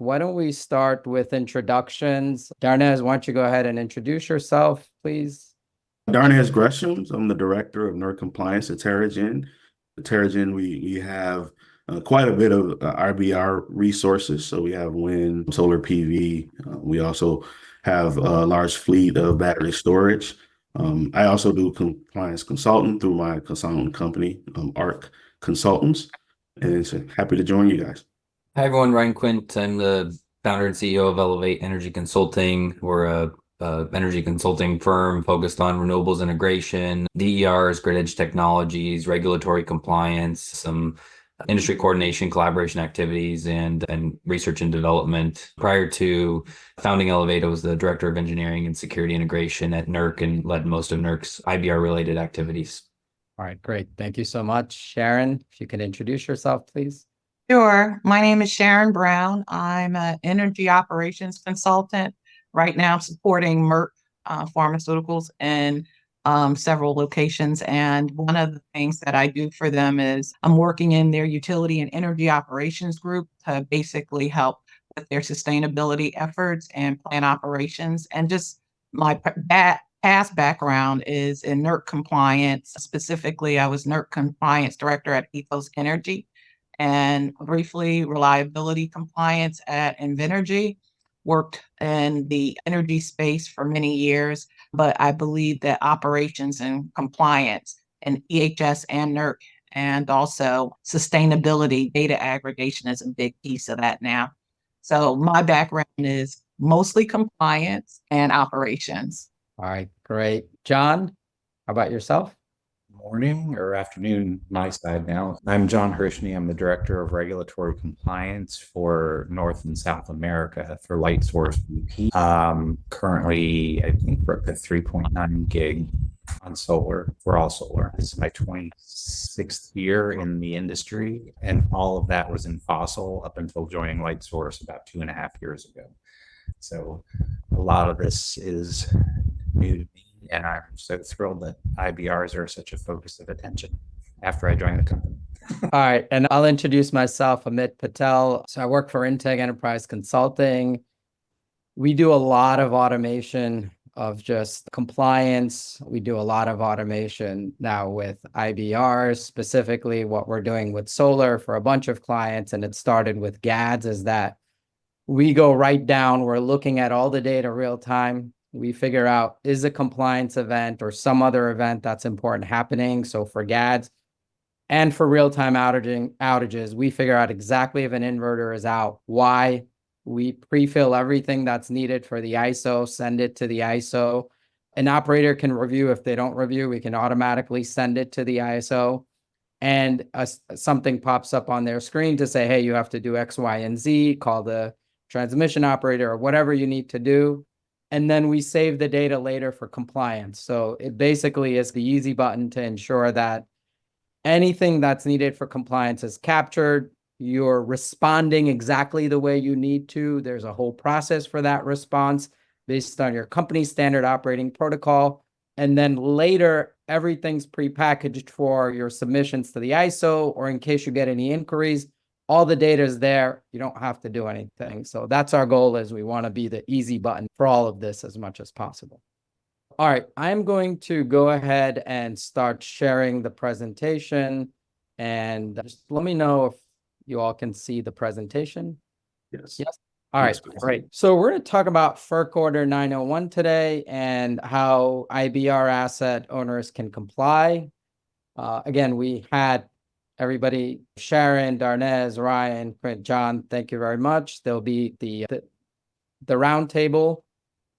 why don't we start with introductions? Darnez, why don't you go ahead and introduce yourself, please? Darnez Gresham. I'm the director of NERC compliance at Terrigen. At Terrigen, we have quite a bit of IBR resources. So we have wind, solar PV. We also have a large fleet of battery storage. I also do compliance consulting through my consultant company, ARC Consultants, and so happy to join you guys. Hi everyone, Ryan Quint. I'm the founder and CEO of Elevate Energy Consulting. We're a energy consulting firm focused on renewables integration, DERs, grid edge technologies, regulatory compliance, some industry coordination, collaboration activities, and research and development. Prior to founding Elevate, I was the director of engineering and security integration at NERC and led most of NERC's IBR related activities. All right, great. Thank you so much. Sharon, if you could introduce yourself, please. Sure. My name is Sharon Brown. I'm an energy operations consultant. Right now, supporting Merck Pharmaceuticals in several locations. And one of the things that I do for them is I'm working in their utility and energy operations group to basically help with their sustainability efforts and plant operations. And just my past background is in NERC compliance. Specifically, I was NERC compliance director at Ethos Energy, and briefly reliability compliance at Invenergy. Worked in the energy space for many years, but I believe that operations and compliance and EHS and NERC and also sustainability data aggregation is a big piece of that now. So my background is mostly compliance and operations. All right, great. John, how about yourself? Morning or afternoon, my side now. I'm John Hirschney. I'm the Director of Regulatory Compliance for North and South America for Lightsource BP. Currently, I think we're up to 3.9 gig on solar. We're all solar. This is my 26th year in the industry, and all of that was in fossil up until joining Lightsource about 2.5 years ago. So a lot of this is new to me. And I'm so thrilled that IBRs are such a focus of attention after I joined the company. All right, and I'll introduce myself, Amit Patel. So I work for Integ Enterprise Consulting. We do a lot of automation of just compliance. We do a lot of automation now with IBRs, specifically what we're doing with solar for a bunch of clients. And it started with GADs, is that we go right down, we're looking at all the data real time. We figure out, is a compliance event or some other event that's important happening? So for GADs and for real-time outages, we figure out exactly if an inverter is out, why. We pre-fill everything that's needed for the ISO, send it to the ISO. An operator can review. If they don't review, we can automatically send it to the ISO. And something pops up on their screen to say, hey, you have to do X, Y, and Z, call the transmission operator or whatever you need to do. And then we save the data later for compliance. So it basically is the easy button to ensure that anything that's needed for compliance is captured. You're responding exactly the way you need to. There's a whole process for that response based on your company standard operating protocol. And then later, everything's prepackaged for your submissions to the ISO, or in case you get any inquiries, all the data is there. You don't have to do anything. So that's our goal, is we want to be the easy button for all of this as much as possible. All right, I'm going to go ahead and start sharing the presentation. And just let me know if you all can see the presentation. Yes. Yes. All right, Yes, great. So we're going to talk about FERC Order 901 today and how IBR asset owners can comply. Again, we had everybody, Sharon, Darnez, Ryan, Quint, John, thank you very much. There'll be the round table.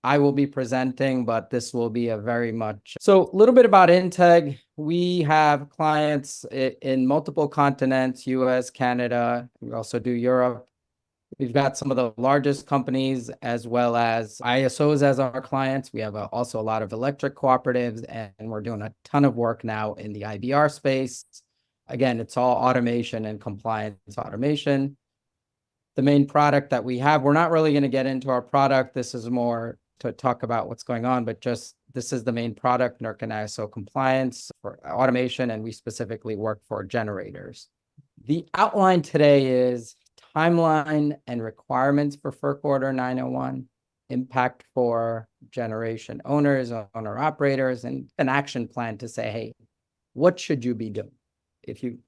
I will be presenting, but this will be a very much. So a little bit about Integ. We have clients in multiple continents, US, Canada. We also do Europe. We've got some of the largest companies as well as ISOs as our clients. We have also a lot of electric cooperatives, and we're doing a ton of work now in the IBR space. Again, it's all automation and compliance automation. The main product that we have, we're not really going to get into our product. This is more to talk about what's going on, but just this is the main product, NERC and ISO compliance for automation, and we specifically work for generators. The outline today is timeline and requirements for FERC Order 901, impact for generation owners, owner operators, and an action plan to say, hey, what should you be doing? If you,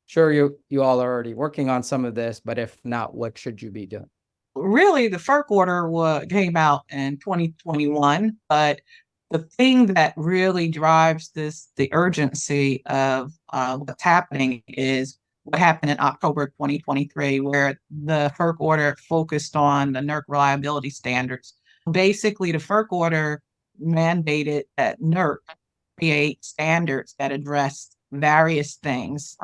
sure, you all are already working on some of this, but if not, what should you be doing? Really, the FERC order came out in 2021, but the thing that really drives the urgency of what's happening is what happened in October 2023, where the FERC order focused on the NERC reliability standards. Basically, the FERC order mandated that NERC create standards that address various things,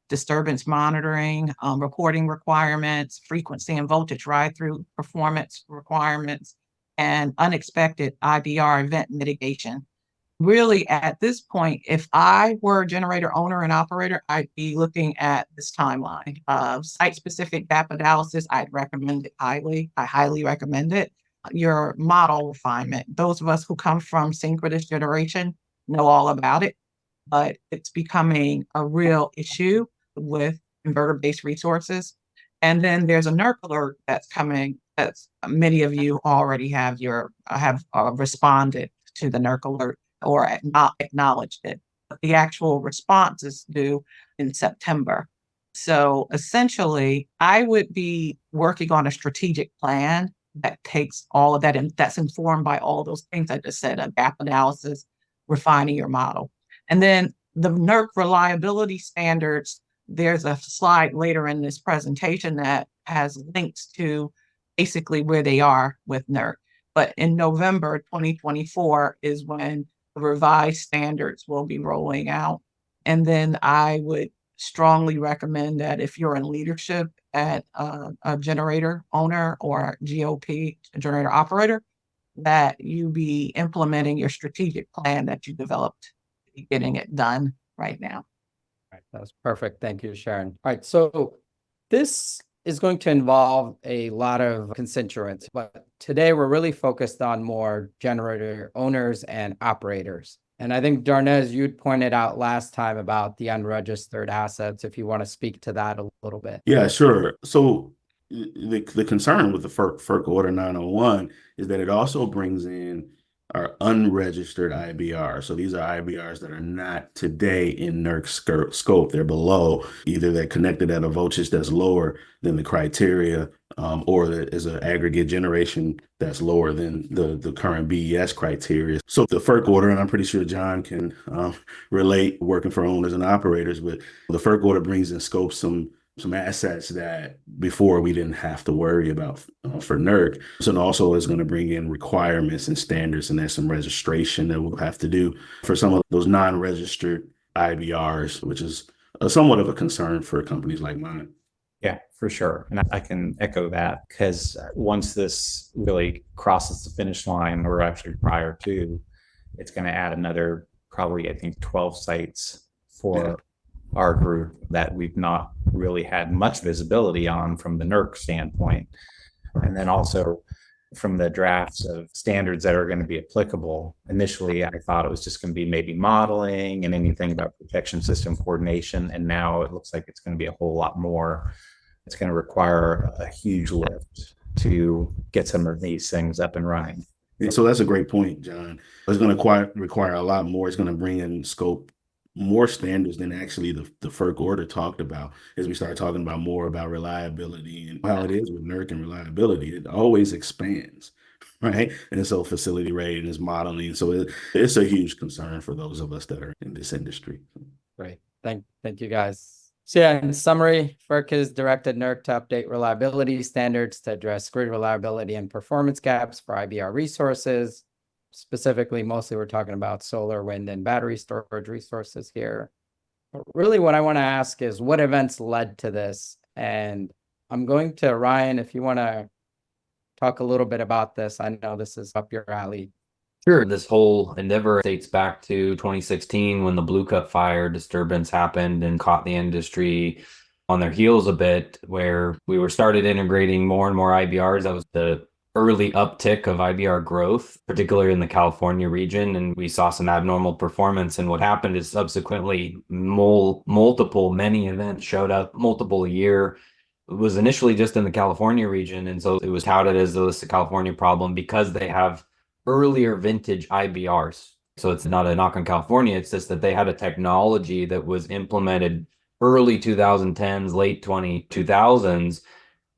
disturbance monitoring, reporting requirements, frequency and voltage ride-through performance requirements, and unexpected IBR event mitigation. Really, at this point, if I were a generator owner and operator, I'd be looking at this timeline. Site-specific gap analysis, I'd recommend it highly. I highly recommend it. Your model refinement. Those of us who come from synchronous generation know all about it, but it's becoming a real issue with inverter-based resources. And then there's a NERC alert that's coming. That's many of you already have responded to the NERC alert or not acknowledged it. But the actual response is due in September. So essentially, I would be working on a strategic plan that takes all of that and that's informed by all those things I just said, a gap analysis, refining your model. And then the NERC reliability standards, there's a slide later in this presentation that has links to basically where they are with NERC. But in November 2024 is when the revised standards will be rolling out. And then I would strongly recommend that if you're in leadership at a generator owner or GOP, generator operator, that you be implementing your strategic plan that you developed, getting it done right now. Right, that was perfect. Thank you, Sharon. All right, so this is going to involve a lot of constituents, but today we're really focused on more generator owners and operators. And I think, Darnez, you'd pointed out last time about the unregistered assets, if you want to speak to that a little bit. Yeah, sure. So the concern with the FERC Order 901 is that it also brings in our unregistered IBR. So these are IBRs that are not today in NERC scope. They're below, either they're connected at a voltage that's lower than the criteria, or there is an aggregate generation that's lower than the current BES criteria. So the FERC order, and I'm pretty sure John can relate working for owners and operators, but the FERC order brings in scope some assets that before we didn't have to worry about for NERC. So it also is going to bring in requirements and standards, and there's some registration that we'll have to do for some of those non-registered IBRs, which is somewhat of a concern for companies like mine. Yeah, for sure. And I can echo that, because once this really crosses the finish line, or actually prior to, it's going to add another probably, I think, 12 sites for our group that we've not really had much visibility on from the NERC standpoint. And then also from the drafts of standards that are going to be applicable. Initially, I thought it was just going to be maybe modeling and anything about protection system coordination. And now it looks like it's going to be a whole lot more. It's going to require a huge lift to get some of these things up and running. And so that's a great point, John. It's going to require a lot more. It's going to bring in scope more standards than actually the FERC order talked about, as we start talking about more about reliability and how it is with NERC and reliability. It always expands, right? And so facility readiness modeling. So it's a huge concern for those of us that are in this industry. Great. Thank you, guys. So yeah, in summary, FERC has directed NERC to update reliability standards to address grid reliability and performance gaps for IBR resources. Specifically, mostly we're talking about solar, wind, and battery storage resources here. But really what I want to ask is what events led to this? And I'm going to Ryan, if you want to talk a little bit about this. I know this is up your alley. Sure. This whole endeavor dates back to 2016 when the Blue Cup fire disturbance happened and caught the industry on their heels a bit, where we were started integrating more and more IBRs. That was the early uptick of IBR growth, particularly in the California region, and we saw some abnormal performance. And what happened is subsequently many events showed up multiple a year, was initially just in the California region. And so it was touted as a California problem because they have earlier vintage IBRs. So it's not a knock on California. It's just that they had a technology that was implemented early 2010s, late 2000s,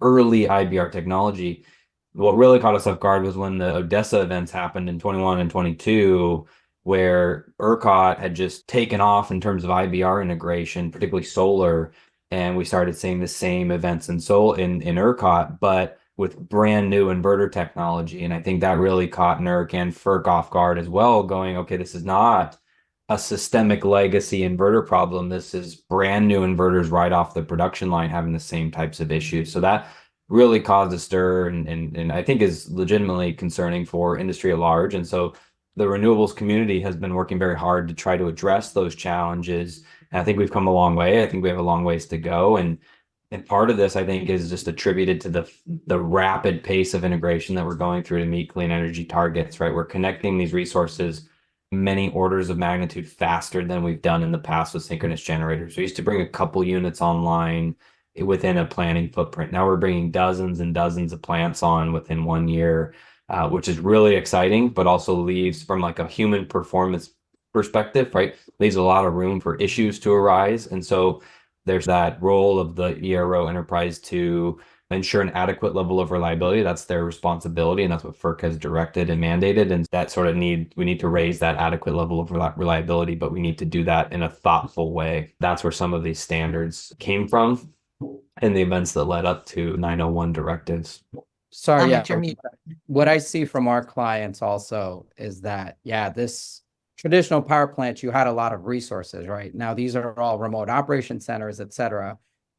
early IBR technology. What really caught us off guard was when the Odessa events happened in 21 and 22, where ERCOT had just taken off in terms of IBR integration, particularly solar, and we started seeing the same events in ERCOT, but with brand new inverter technology. And I think that really caught NERC and FERC off guard as well, going, okay, this is not a systemic legacy inverter problem. This is brand new inverters right off the production line having the same types of issues. So that really caused a stir and I think is legitimately concerning for industry at large. And so the renewables community has been working very hard to try to address those challenges. And I think we've come a long way. I think we have a long ways to go. And part of this, I think, is just attributed to the rapid pace of integration that we're going through to meet clean energy targets, right? We're connecting these resources many orders of magnitude faster than we've done in the past with synchronous generators. We used to bring a couple units online within a planning footprint. Now we're bringing dozens and dozens of plants on within 1 year, which is really exciting, but also leaves, from like a human performance perspective, right, leaves a lot of room for issues to arise. And so there's that role of the ERO enterprise to ensure an adequate level of reliability. That's their responsibility, and that's what FERC has directed and mandated. And that sort of we need to raise that adequate level of reliability, but we need to do that in a thoughtful way. That's where some of these standards came from and the events that led up to 901 directives. Sorry, yeah. at your mute. What I see from our clients also is that, yeah, this traditional power plants, you had a lot of resources, right? Now these are all remote operation centers, et cetera.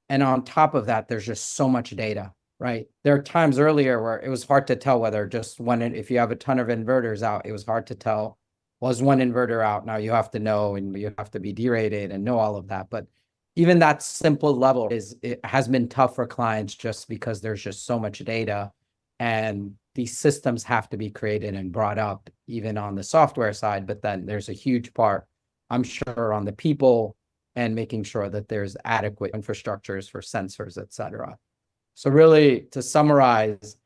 And on top of that, there's just so much data, right? There are times earlier where it was hard to tell whether just one, if you have a ton of inverters out, it was hard to tell, was one inverter out? Now you have to know, and you have to be derated and know all of that. But even that simple level it has been tough for clients just because there's just so much data, and these systems have to be created and brought up even on the software side. But then there's a huge part, I'm sure, on the people and making sure that there's adequate infrastructures for sensors, et cetera. So really, to summarize,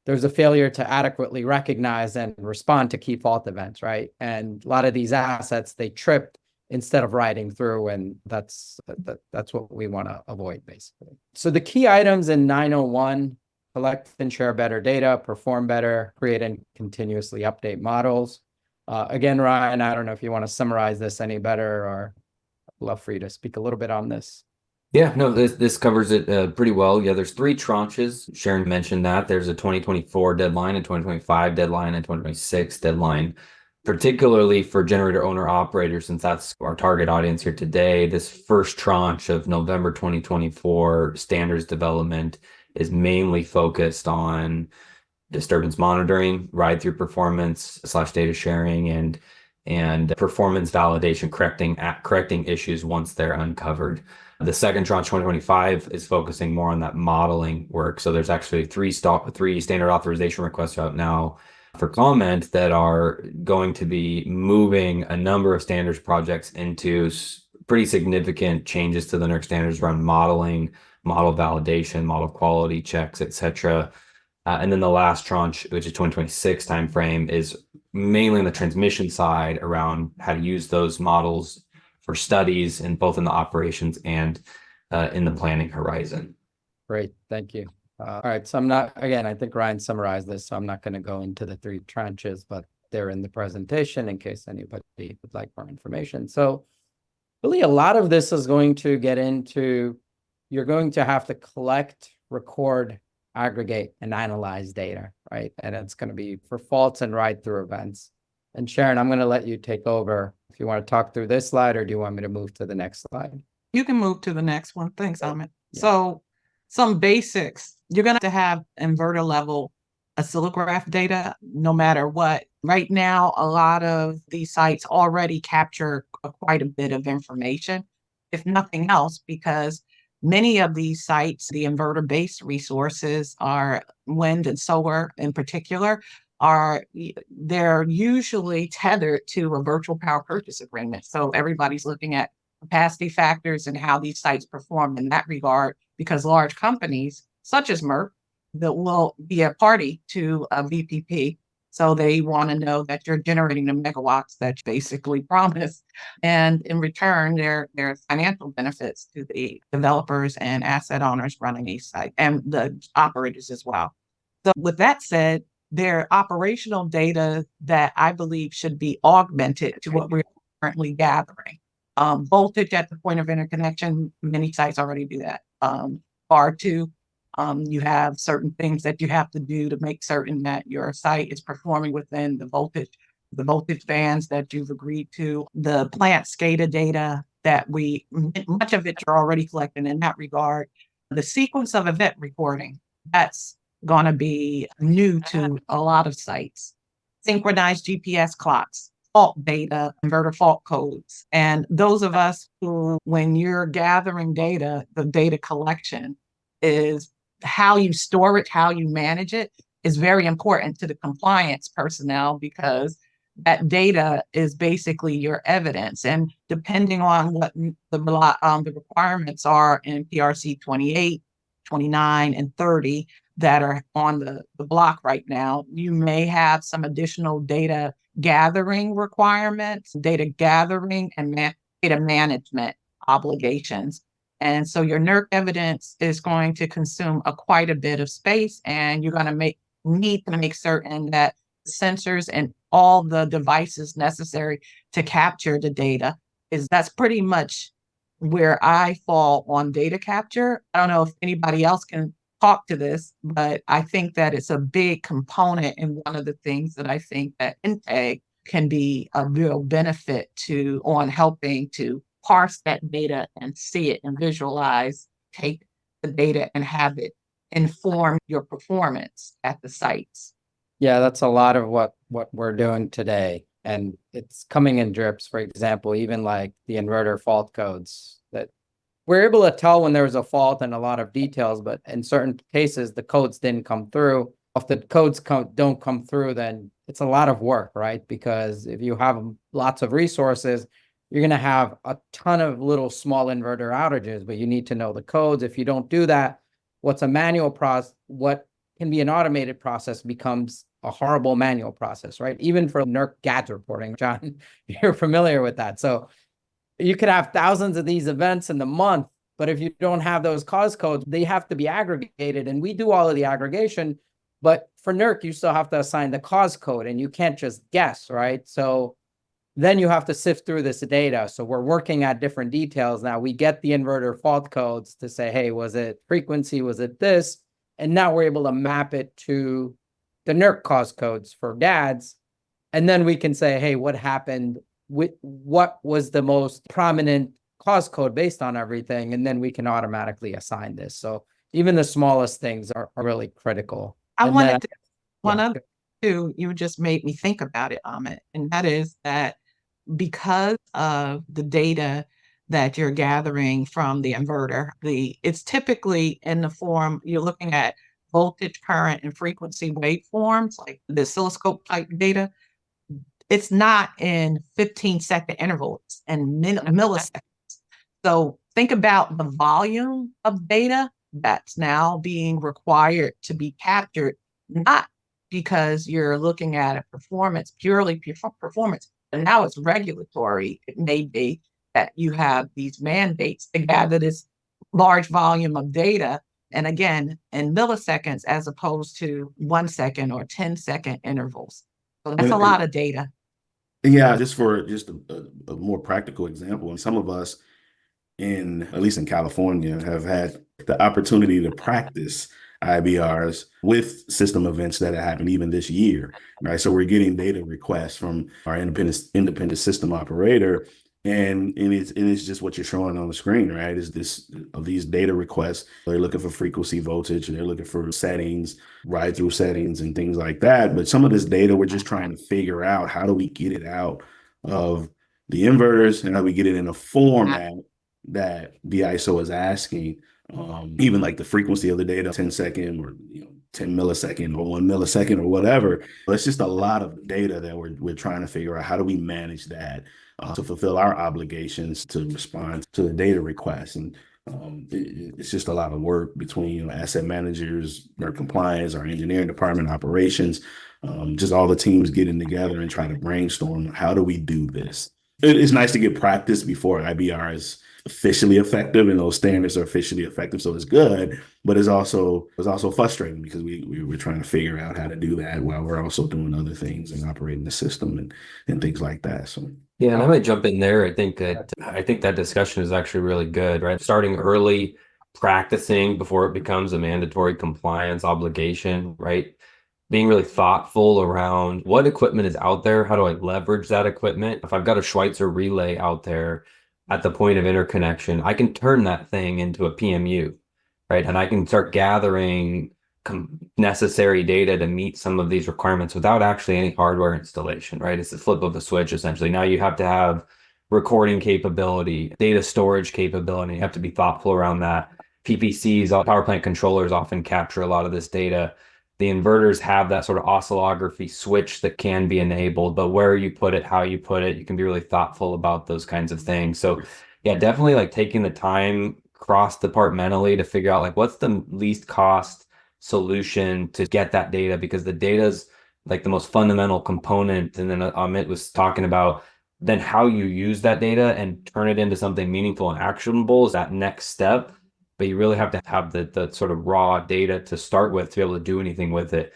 there's a failure to adequately recognize and respond to key fault events, right? And a lot of these assets, they tripped instead of riding through, and that's what we want to avoid, basically. So the key items in 901: collect and share better data, perform better, create and continuously update models. Again, Ryan, I don't know if you want to summarize this any better, or I'd love for you to speak a little bit on this. Yeah, no, this covers it pretty well. Yeah, there's 3 tranches. Sharon mentioned that. There's a 2024 deadline, a 2025 deadline, and 2026 deadline. Particularly for generator owner operators, since that's our target audience here today, this first tranche of November 2024 standards development is mainly focused on disturbance monitoring, ride-through performance / data sharing, and performance validation, correcting issues once they're uncovered. The second tranche, 2025, is focusing more on that modeling work. So there's actually 3 standard authorization requests out now for comment that are going to be moving a number of standards projects into pretty significant changes to the NERC standards around modeling, model validation, model quality checks, et cetera. And then the last tranche, which is 2026 timeframe, is mainly on the transmission side around how to use those models for studies in both in the operations and in the planning horizon. Great, thank you. All right, so I think Ryan summarized this, so I'm not going to go into the 3 tranches, but they're in the presentation in case anybody would like more information. So really, a lot of this is going to get into, you're going to have to collect, record, aggregate, and analyze data, right? And it's going to be for faults and ride-through events. And Sharon, I'm going to let you take over if you want to talk through this slide, or do you want me to move to the next slide? You can move to the next one. Thanks, Amit. Yeah. So some basics. You're going to have inverter level oscillograph data no matter what. Right now, a lot of these sites already capture quite a bit of information, if nothing else, because many of these sites, the inverter-based resources are wind and solar in particular, they're usually tethered to a virtual power purchase agreement. So everybody's looking at capacity factors and how these sites perform in that regard because large companies such as NERC that will be a party to a VPP. So they want to know that you're generating the megawatts that you basically promised. And in return, there's financial benefits to the developers and asset owners running these sites and the operators as well. So with that said, there are operational data that I believe should be augmented to what we're currently gathering. Voltage at the point of interconnection, many sites already do that. R2, you have certain things that you have to do to make certain that your site is performing within the voltage bands that you've agreed to. The plant SCADA data that much of it you're already collecting in that regard. The sequence of event recording, that's going to be new to a lot of sites. Synchronized GPS clocks, fault data, inverter fault codes. And those of us who, when you're gathering data, the data collection is how you store it, how you manage it is very important to the compliance personnel, because that data is basically your evidence. And depending on what the requirements are in PRC 28, 29, and 30 that are on the block right now, you may have some additional data gathering requirements, data gathering and data management obligations. And so your NERC evidence is going to consume quite a bit of space, and you're going to need to make certain that sensors and all the devices necessary to capture the data that's pretty much where I fall on data capture. I don't know if anybody else can talk to this, but I think that it's a big component, and one of the things that I think that Integ can be a real benefit to on helping to parse that data and see it and visualize, take the data and have it inform your performance at the sites. Yeah, that's a lot of what we're doing today. And it's coming in drips. For example, even like the inverter fault codes, that we're able to tell when there was a fault and a lot of details, but in certain cases, the codes didn't come through. If the codes don't come through, then it's a lot of work, right? Because if you have lots of resources, you're going to have a ton of little small inverter outages, but you need to know the codes. If you don't do that, what's a manual process, what can be an automated process becomes a horrible manual process, right? Even for NERC GAD reporting, John, you're familiar with that. So you could have thousands of these events in the month, but if you don't have those cause codes, they have to be aggregated. And we do all of the aggregation, but for NERC, you still have to assign the cause code, and you can't just guess, right? So then you have to sift through this data. So we're working at different details. Now we get the inverter fault codes to say, hey, was it frequency? Was it this? And now we're able to map it to the NERC cause codes for GADs. And then we can say, hey, what happened? What was the most prominent cause code based on everything? And then we can automatically assign this. So even the smallest things are really critical. One other too, you just made me think about it, Amit, and that is that because of the data that you're gathering from the inverter, it's typically in the form, you're looking at voltage, current, and frequency waveforms, like the oscilloscope type data. It's not in 15-second intervals and milliseconds. So think about the volume of data that's now being required to be captured, not because you're looking at a performance, purely performance, and now it's regulatory. It may be that you have these mandates to gather this large volume of data, and again, in milliseconds as opposed to 1 second or 10-second intervals. So that's a lot of data. Yeah, just a more practical example, and some of us at least in California, have had the opportunity to practice IBRs with system events that have happened even this year, right? So we're getting data requests from our independent system operator, and it's just what you're showing on the screen, right? Is these data requests? They're looking for frequency, voltage, and they're looking for settings, ride through settings, and things like that. But some of this data, we're just trying to figure out, how do we get it out of the inverters, and how do we get it in a format that the ISO is asking, even like the frequency of the data, 10-second or 10 millisecond or 1 millisecond or whatever. But it's just a lot of data that we're trying to figure out, how do we manage that to fulfill our obligations to respond to the data requests. And It's just a lot of work between, you know, asset managers, their compliance, our engineering department, operations, just all the teams getting together and trying to brainstorm, how do we do this? It's nice to get practice before IBR is officially effective and those standards are officially effective. So it's good, but it's also frustrating because we're trying to figure out how to do that while we're also doing other things and operating the system and things like that. So Yeah, and I might jump in there. I think that discussion is actually really good, right? Starting early, practicing before it becomes a mandatory compliance obligation, right? Being really thoughtful around what equipment is out there. How do I leverage that equipment? If I've got a Schweitzer relay out there at the point of interconnection, I can turn that thing into a PMU, right? And I can start gathering necessary data to meet some of these requirements without actually any hardware installation, right? It's the flip of a switch, essentially. Now you have to have recording capability, data storage capability. You have to be thoughtful around that. PPCs, power plant controllers, often capture a lot of this data. The inverters have that sort of oscillography switch that can be enabled, but where you put it, how you put it, you can be really thoughtful about those kinds of things. So yeah, definitely like taking the time cross-departmentally to figure out like what's the least cost solution to get that data, because the data is like the most fundamental component. And then Amit was talking about then how you use that data and turn it into something meaningful and actionable is that next step. But you really have to have the sort of raw data to start with to be able to do anything with it.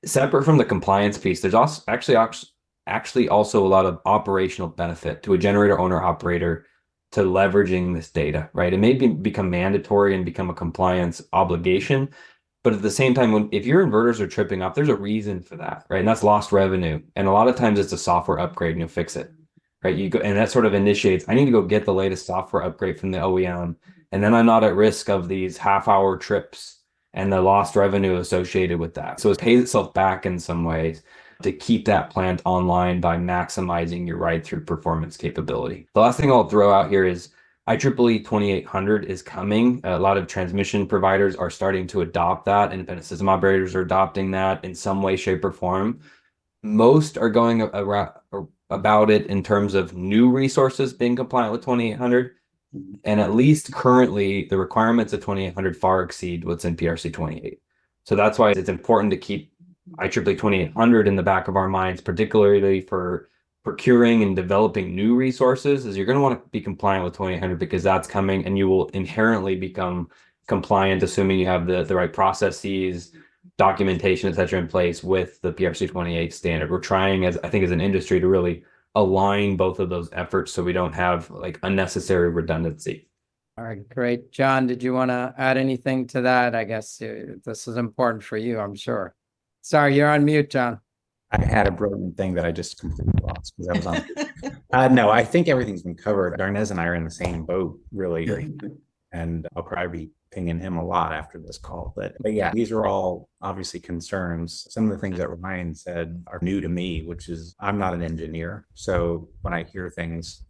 Separate from the compliance piece, there's also actually also a lot of operational benefit to a generator owner operator to leveraging this data, right? It may become mandatory and become a compliance obligation, but at the same time, if your inverters are tripping up, there's a reason for that, right? And that's lost revenue. And a lot of times it's a software upgrade and you'll fix it, right? You go, and that sort of initiates, I need to go get the latest software upgrade from the OEM. And then I'm not at risk of these half-hour trips and the lost revenue associated with that. So it pays itself back in some ways to keep that plant online by maximizing your ride-through performance capability. The last thing I'll throw out here is IEEE 2800 is coming. A lot of transmission providers are starting to adopt that. Independent system operators are adopting that in some way, shape, or form. Most are going about it in terms of new resources being compliant with 2800. And at least currently, the requirements of 2800 far exceed what's in PRC 28. So that's why it's important to keep IEEE 2800 in the back of our minds, particularly for procuring and developing new resources, is you're going to want to be compliant with 2800 because that's coming and you will inherently become compliant, assuming you have the right processes, documentation, et cetera, in place with the PRC 28 standard. We're trying, as I think, as an industry to really align both of those efforts so we don't have like unnecessary redundancy. All right, great. John, did you want to add anything to that? I guess this is important for you, I'm sure. Sorry, you're on mute, John. I had a brilliant thing that I just completely lost because I was on. No, I think everything's been covered. Darnez and I are in the same boat, really. And I'll probably be pinging him a lot after this call. But yeah, these are all obviously concerns. Some of the things that Ryan said are new to me, which is I'm not an engineer. So when I hear things,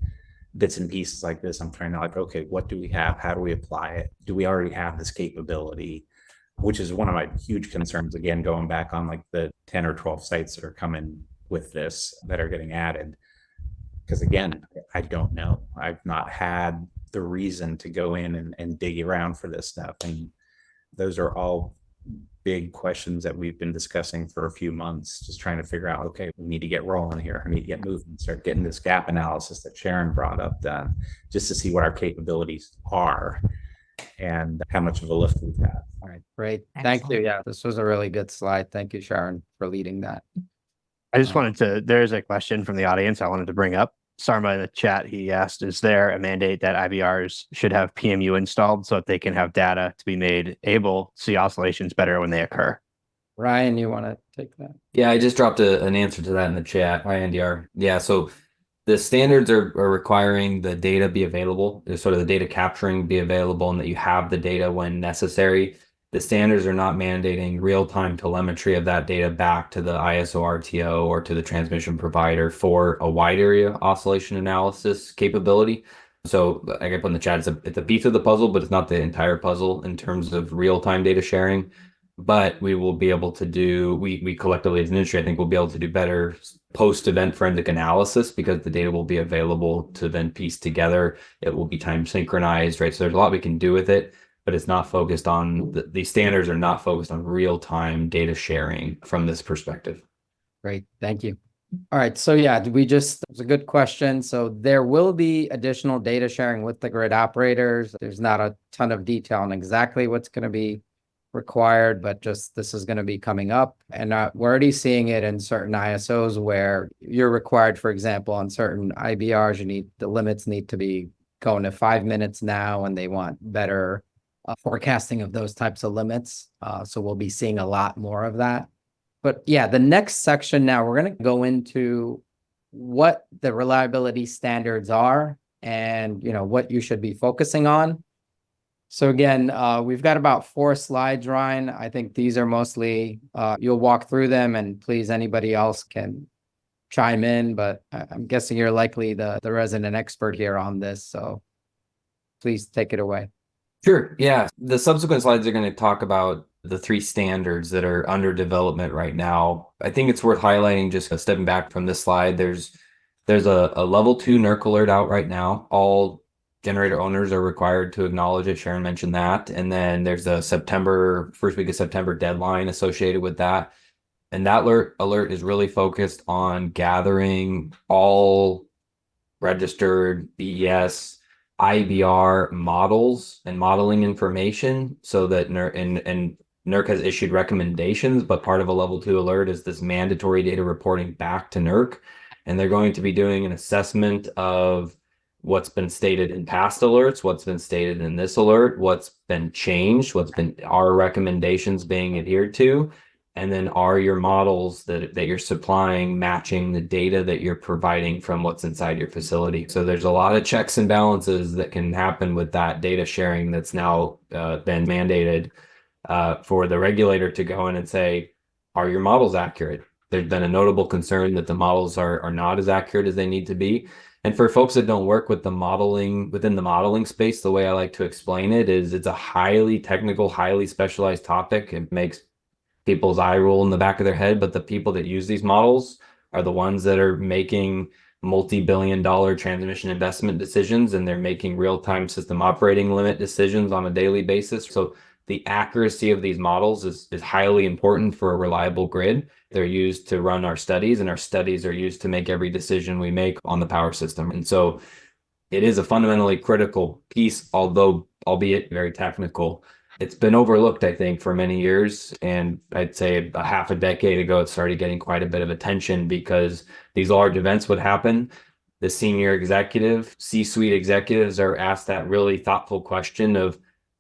bits and pieces like this, I'm trying to like, okay, what do we have? How do we apply it? Do we already have this capability? Which is one of my huge concerns, again, going back on like the 10 or 12 sites that are coming with this that are getting added. Because again, I don't know. I've not had the reason to go in and dig around for this stuff. And those are all big questions that we've been discussing for a few months, just trying to figure out, okay, we need to get rolling here. I need to get moving, start getting this gap analysis that Sharon brought up done, just to see what our capabilities are and how much of a lift we've had. All right, great. Thank you. Excellent. Yeah, this was a really good slide. Thank you, Sharon, for leading that. I just wanted to, there's a question from the audience I wanted to bring up. Sarma in the chat, he asked, is there a mandate that IBRs should have PMU installed so that they can have data to be made able to see oscillations better when they occur? Ryan, you want to take that? Yeah, I just dropped an answer to that in the chat. Hi, NDR. Yeah, so the standards are requiring the data be available, sort of the data capturing be available, and that you have the data when necessary. The standards are not mandating real-time telemetry of that data back to the ISO RTO or to the transmission provider for a wide area oscillation analysis capability. So I can put in the chat, it's a piece of the puzzle, but it's not the entire puzzle in terms of real-time data sharing. but we will be able to do, we collectively as an industry, I think we'll be able to do better post-event forensic analysis because the data will be available to then piece together. It will be time synchronized, right? So there's a lot we can do with it, but it's not focused on, these standards are not focused on real-time data sharing from this perspective. Great, thank you. All right, so yeah, it was a good question. So there will be additional data sharing with the grid operators. There's not a ton of detail on exactly what's going to be required, but just this is going to be coming up. And we're already seeing it in certain ISOs where you're required, for example, on certain IBRs, the limits need to be going to 5 minutes now, and they want better forecasting of those types of limits. So we'll be seeing a lot more of that. But yeah, the next section now, we're going to go into what the reliability standards are and, what you should be focusing on. So again, we've got about 4 slides, Ryan. I think these are mostly, you'll walk through them, and please, anybody else can chime in, but I'm guessing you're likely the resident expert here on this. So please take it away. Sure. Yeah. The subsequent slides are going to talk about the 3 standards that are under development right now. I think it's worth highlighting, just stepping back from this slide. There's a level 2 NERC alert out right now. All generator owners are required to acknowledge it. Sharon mentioned that. And then there's a first week of September deadline associated with that. And that alert is really focused on gathering all registered BES IBR models and modeling information so that NERC has issued recommendations, but part of a level 2 alert is this mandatory data reporting back to NERC. And they're going to be doing an assessment of what's been stated in past alerts, what's been stated in this alert, what's been changed, our recommendations being adhered to, and then are your models that you're supplying matching the data that you're providing from what's inside your facility. So there's a lot of checks and balances that can happen with that data sharing that's now been mandated for the regulator to go in and say, are your models accurate? There's been a notable concern that the models are not as accurate as they need to be. And for folks that don't work with the modeling, within the modeling space, the way I like to explain it is it's a highly technical, highly specialized topic. It makes people's eye roll in the back of their head, but the people that use these models are the ones that are making multi-billion-dollar transmission investment decisions, and they're making real-time system operating limit decisions on a daily basis. So the accuracy of these models is highly important for a reliable grid. They're used to run our studies, and our studies are used to make every decision we make on the power system. And so it is a fundamentally critical piece, albeit very technical. It's been overlooked, I think, for many years. And I'd say a half a decade ago, it started getting quite a bit of attention because these large events would happen. The senior executive, C-suite executives are asked that really thoughtful question of,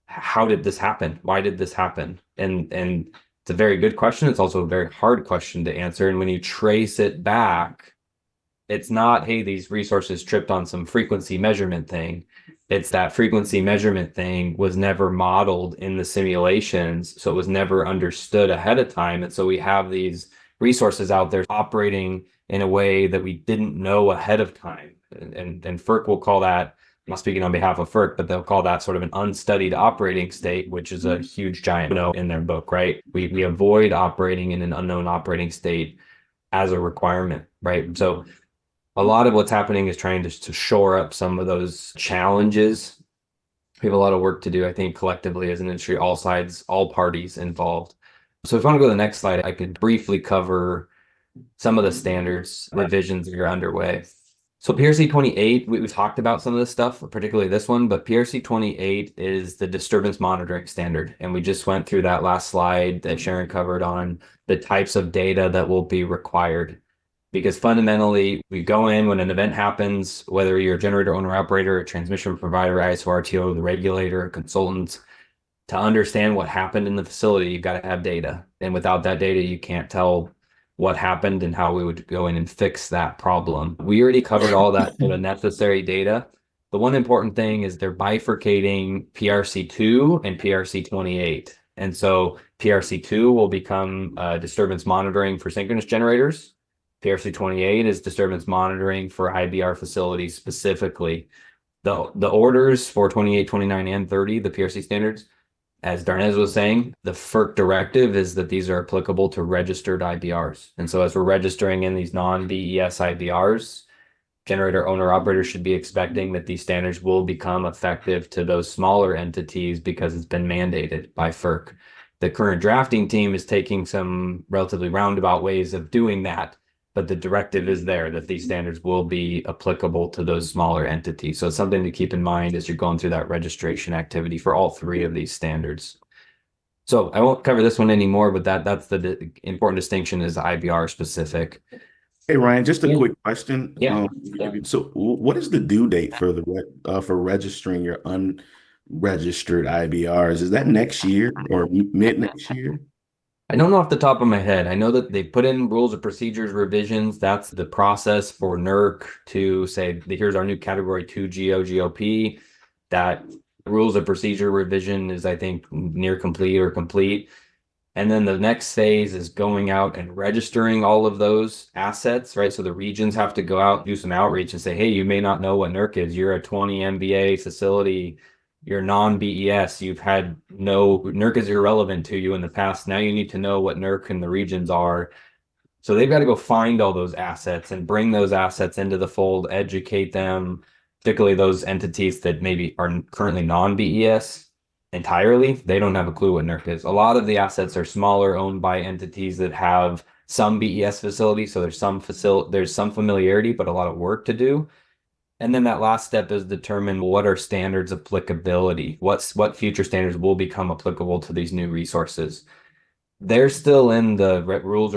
how did this happen? Why did this happen? And it's a very good question. It's also a very hard question to answer. And when you trace it back, it's not, hey, these resources tripped on some frequency measurement thing. It's that frequency measurement thing was never modeled in the simulations, so it was never understood ahead of time. And so we have these resources out there operating in a way that we didn't know ahead of time. And FERC will call that, I'm not speaking on behalf of FERC, but they'll call that sort of an unstudied operating state, which is a huge giant no in their book, right? We avoid operating in an unknown operating state as a requirement, right? So a lot of what's happening is trying to shore up some of those challenges. We have a lot of work to do, I think, collectively as an industry, all sides, all parties involved. So if you want to go to the next slide, I could briefly cover some of the standards revisions that are underway. So PRC 28, we've talked about some of this stuff, particularly this one, but PRC 28 is the disturbance monitoring standard. And we just went through that last slide that Sharon covered on the types of data that will be required. Because fundamentally, we go in when an event happens, whether you're a generator owner operator, a transmission provider, ISO, RTO, the regulator, consultants, to understand what happened in the facility, you've got to have data. And without that data, you can't tell what happened and how we would go in and fix that problem. We already covered all that sort of necessary data. The one important thing is they're bifurcating PRC2 and PRC 28. And so PRC2 will become disturbance monitoring for synchronous generators. PRC 28 is disturbance monitoring for IBR facilities specifically. The orders for 28, 29, and 30, the PRC standards, as Darnez was saying, the FERC directive is that these are applicable to registered IBRs. And so as we're registering in these non-BES IBRs, generator owner operators should be expecting that these standards will become effective to those smaller entities because it's been mandated by FERC. The current drafting team is taking some relatively roundabout ways of doing that, but the directive is there that these standards will be applicable to those smaller entities. So it's something to keep in mind as you're going through that registration activity for all three of these standards. So I won't cover this one anymore, but that's the important distinction is IBR specific. Hey, Ryan, just a Yeah. quick question. Yeah. So what is the due date for for registering your unregistered IBRs? Is that next year or mid next year? I don't know off the top of my head. I know that they put in rules of procedures revisions. That's the process for NERC to say, here's our new category 2 GOP. That rules of procedure revision is, I think, near complete or complete. And then the next phase is going out and registering all of those assets, right? So the regions have to go out, do some outreach and say, hey, you may not know what NERC is. You're a 20 MVA facility. You're non-BES. You've had no, NERC is irrelevant to you in the past. Now you need to know what NERC and the regions are. So they've got to go find all those assets and bring those assets into the fold, educate them, particularly those entities that maybe are currently non-BES. Entirely, they don't have a clue what NERC is. A lot of the assets are smaller, owned by entities that have some BES facilities, so there's some familiarity, but a lot of work to do. And then that last step is determine what are standards applicability. What future standards will become applicable to these new resources. They're still in the rules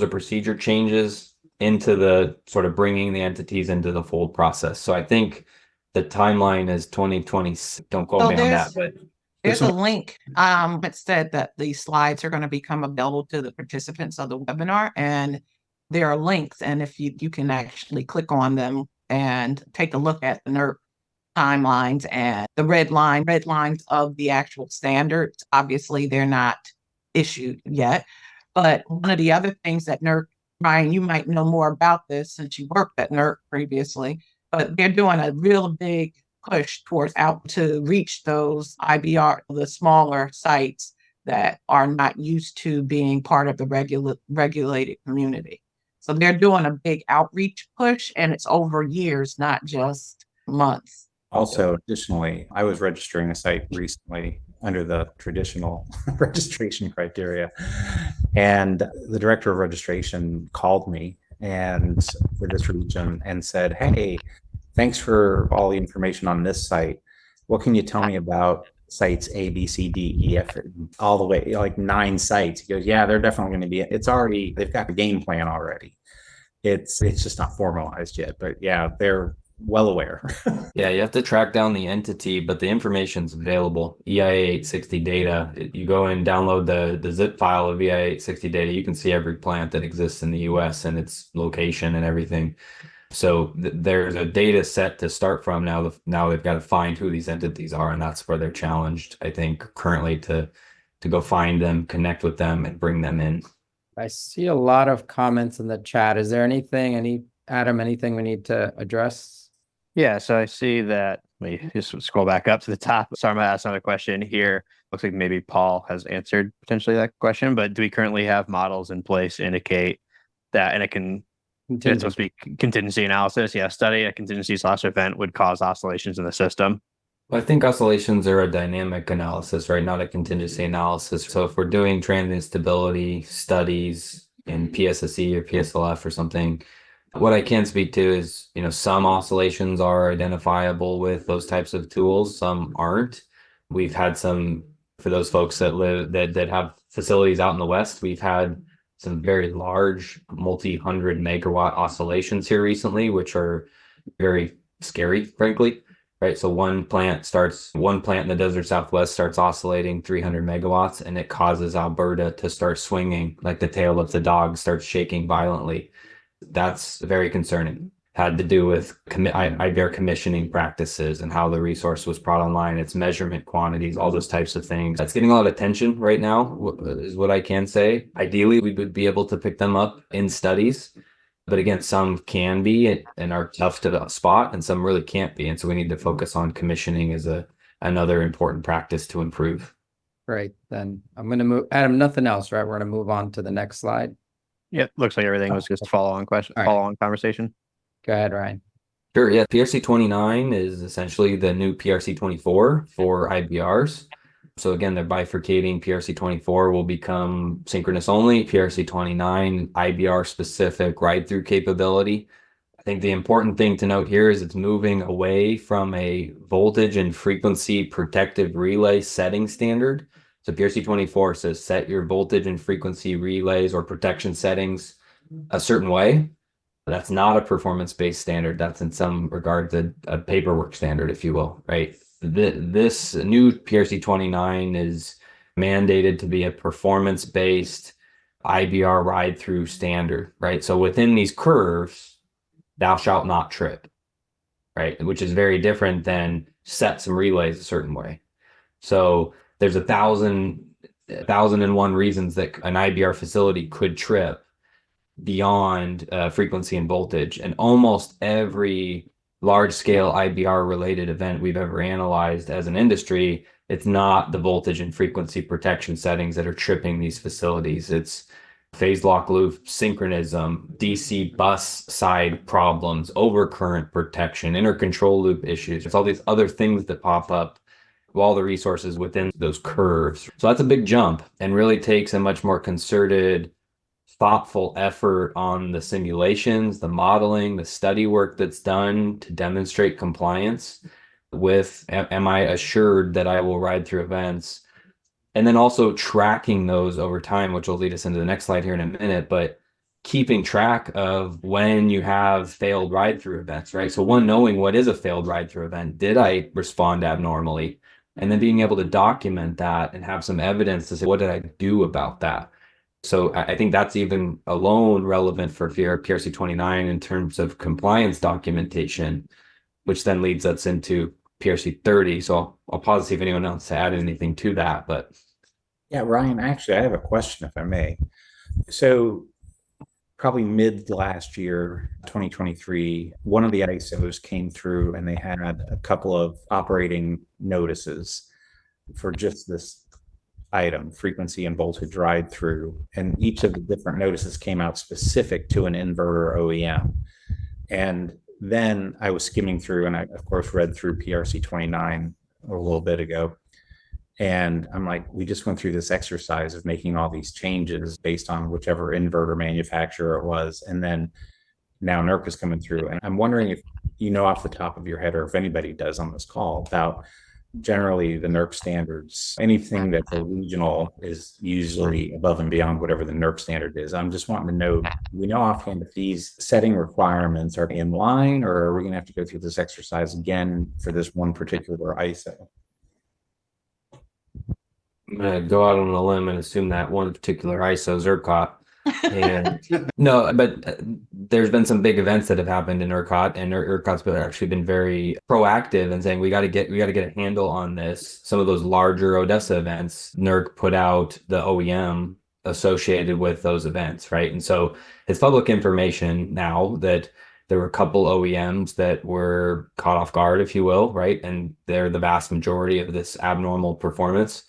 or procedure changes into the sort of bringing the entities into the fold process. So I think the timeline is 2020. Don't quote me on that, but there's a link that said that these slides are going to become available to the participants of the webinar, and there are links, and if you can actually click on them and take a look at the NERC timelines and the red lines of the actual standards. Obviously, they're not issued yet, but one of the other things that NERC, Ryan, you might know more about this since you worked at NERC previously, but they're doing a real big push towards out to reach those IBR, the smaller sites that are not used to being part of the regulated community. So they're doing a big outreach push, and it's over years, not just months. Also, additionally, I was registering a site recently under the traditional registration criteria, and the director of registration called me and for this region and said, hey, thanks for all the information on this site. What can you tell me about sites A, B, C, D, E, F, all the way, like 9 sites? He goes, yeah, they're definitely going to be, they've got a game plan already. It's just not formalized yet, but yeah, they're well aware. Yeah, you have to track down the entity, but the information's available. EIA 860 data. You go and download the zip file of EIA 860 data. You can see every plant that exists in the US and its location and everything. So there's a data set to start from. Now they've got to find who these entities are, and that's where they're challenged, I think, currently to go find them, connect with them, and bring them in. I see a lot of comments in the chat. Is there anything we need to address? Yeah, so I see that, let me just scroll back up to the top. Sarma asked another question here. Looks like maybe Paul has answered potentially that question, but do we currently have models in place to indicate that, and it's supposed to be contingency analysis? Yeah, study a contingency/event would cause oscillations in the system. I think oscillations are a dynamic analysis, right? Not a contingency analysis. So if we're doing transient stability studies in PSSE or PSLF or something, what I can speak to is, some oscillations are identifiable with those types of tools, some aren't. We've had some, for those folks that have facilities out in the West, we've had some very large multi-100 megawatt oscillations here recently, which are very scary, frankly. Right. So one plant in the desert Southwest starts oscillating 300 megawatts, and it causes Alberta to start swinging like the tail of the dog, starts shaking violently. That's very concerning. Had to do with IBR commissioning practices and how the resource was brought online, its measurement quantities, all those types of things. That's getting a lot of attention right now, is what I can say. Ideally, we would be able to pick them up in studies. But again, some can be and are tough to spot, and some really can't be. And so we need to focus on commissioning as another important practice to improve. Great. Then I'm going to move, Adam, nothing else, right? We're going to move on to the next slide. Yeah, looks like everything was just follow on question, All right. follow on conversation. Go ahead, Ryan. Sure, yeah. PRC 29 is essentially the new PRC 24 for IBRs. So again, they're bifurcating. PRC 24 will become synchronous only. PRC 29, IBR specific ride-through capability. I think the important thing to note here is it's moving away from a voltage and frequency protective relay setting standard. So PRC 24 says set your voltage and frequency relays or protection settings a certain way. That's not a performance-based standard. That's in some regards a paperwork standard, if you will, right? This new PRC 29 is mandated to be a performance-based IBR ride-through standard, right? So within these curves, thou shalt not trip, right? Which is very different than set some relays a certain way. So there's 1,001 reasons that an IBR facility could trip beyond frequency and voltage. And almost every large scale IBR related event we've ever analyzed as an industry, it's not the voltage and frequency protection settings that are tripping these facilities. It's phase lock loop synchronism, DC bus side problems, overcurrent protection, intercontrol loop issues. There's all these other things that pop up all the resources within those curves. So that's a big jump and really takes a much more concerted, thoughtful effort on the simulations, the modeling, the study work that's done to demonstrate compliance with, am I assured that I will ride through events? And then also tracking those over time, which will lead us into the next slide here in a minute, but keeping track of when you have failed ride through events, right? So one, knowing what is a failed ride through event. Did I respond abnormally? And then being able to document that and have some evidence to say, what did I do about that? So I think that's even alone relevant for PRC 29 in terms of compliance documentation, which then leads us into PRC 30. So I'll pause to see if anyone else to add anything to that. But Yeah, Ryan, actually, I have a question, if I may. So probably mid last year, 2023, one of the ISOs came through and they had a couple of operating notices for just this item, frequency and voltage ride through. And each of the different notices came out specific to an inverter OEM. And then I was skimming through and I, of course, read through PRC 29 a little bit ago. And I'm like, we just went through this exercise of making all these changes based on whichever inverter manufacturer it was. And then now NERC is coming through. And I'm wondering if you know off the top of your head, or if anybody does on this call, about generally the NERC standards. Anything that's a regional is usually above and beyond whatever the NERC standard is. I'm just wanting to know, we know offhand if these setting requirements are in line, or are we going to have to go through this exercise again for this one particular ISO? I'm going to go out on a limb and assume that one particular ISO is ERCOT. And no, but there's been some big events that have happened in ERCOT, and ERCOT's actually been very proactive in saying we got to get a handle on this. Some of those larger Odessa events, NERC put out the OEM associated with those events, right? And so it's public information now that there were a couple OEMs that were caught off guard, if you will, right? And they're the vast majority of this abnormal performance.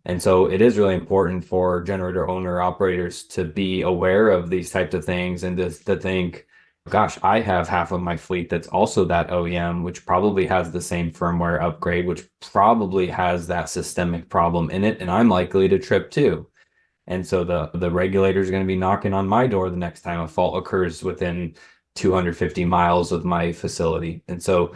And so it is really important for generator owner operators to be aware of these types of things and to think, gosh, I have half of my fleet that's also that OEM, which probably has the same firmware upgrade, which probably has that systemic problem in it, and I'm likely to trip too. And so the regulator is going to be knocking on my door the next time a fault occurs within 250 miles of my facility. And so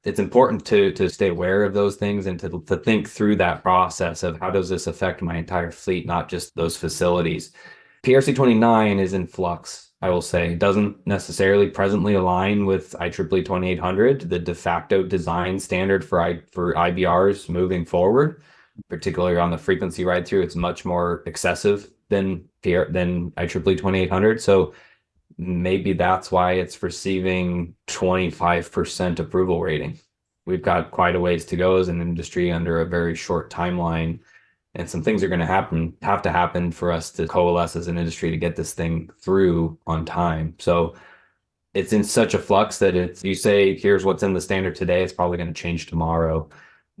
it's important to stay aware of those things and to think through that process of how does this affect my entire fleet, not just those facilities. PRC 29 is in flux, I will say. It doesn't necessarily presently align with IEEE 2800, the de facto design standard for IBRs moving forward, particularly on the frequency ride through. It's much more excessive than IEEE 2800. So maybe that's why it's receiving 25% approval rating. We've got quite a ways to go as an industry under a very short timeline, and some things are going to have to happen for us to coalesce as an industry to get this thing through on time. So it's in such a flux that you say, here's what's in the standard today, it's probably going to change tomorrow.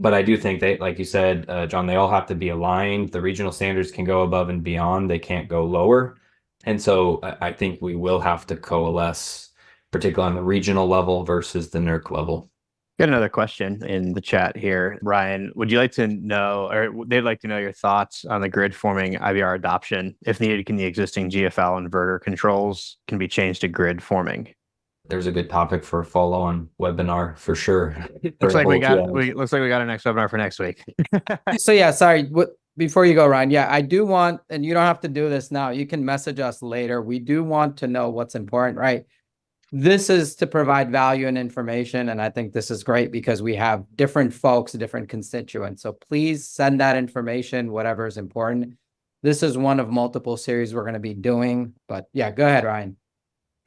But I do think they, like you said, John, they all have to be aligned. The regional standards can go above and beyond. They can't go lower. And so I think we will have to coalesce, particularly on the regional level versus the NERC level. Got another question in the chat here. Ryan, would you like to know, or they'd like to know your thoughts on the grid forming IBR adoption? If needed, can the existing GFL inverter controls can be changed to grid forming? There's a good topic for a follow-on webinar for sure. Looks For like we both got ends. looks like we got our next webinar for next week. So yeah, sorry. Before you go, Ryan, yeah, I do want, and you don't have to do this now. You can message us later. We do want to know what's important, right? This is to provide value and information, and I think this is great because we have different folks, different constituents. So please send that information, whatever is important. This is one of multiple series we're going to be doing, but yeah, go ahead, Ryan.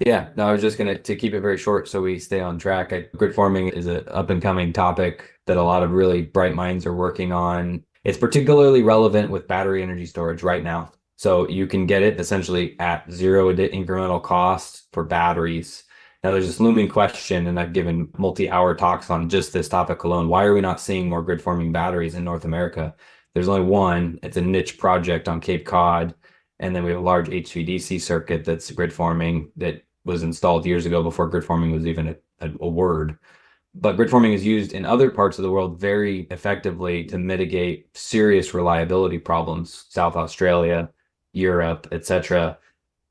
Yeah, no, I was just gonna to keep it very short so we stay on track. Grid forming is an up and coming topic that a lot of really bright minds are working on. It's particularly relevant with battery energy storage right now. So you can get it essentially at zero incremental cost for batteries. Now there's this looming question, and I've given multi-hour talks on just this topic alone. Why are we not seeing more grid forming batteries in North America? There's only one. It's a niche project on Cape Cod. And then we have a large HVDC circuit that's grid forming that was installed years ago before grid forming was even a word. But grid forming is used in other parts of the world very effectively to mitigate serious reliability problems, South Australia, Europe, etc.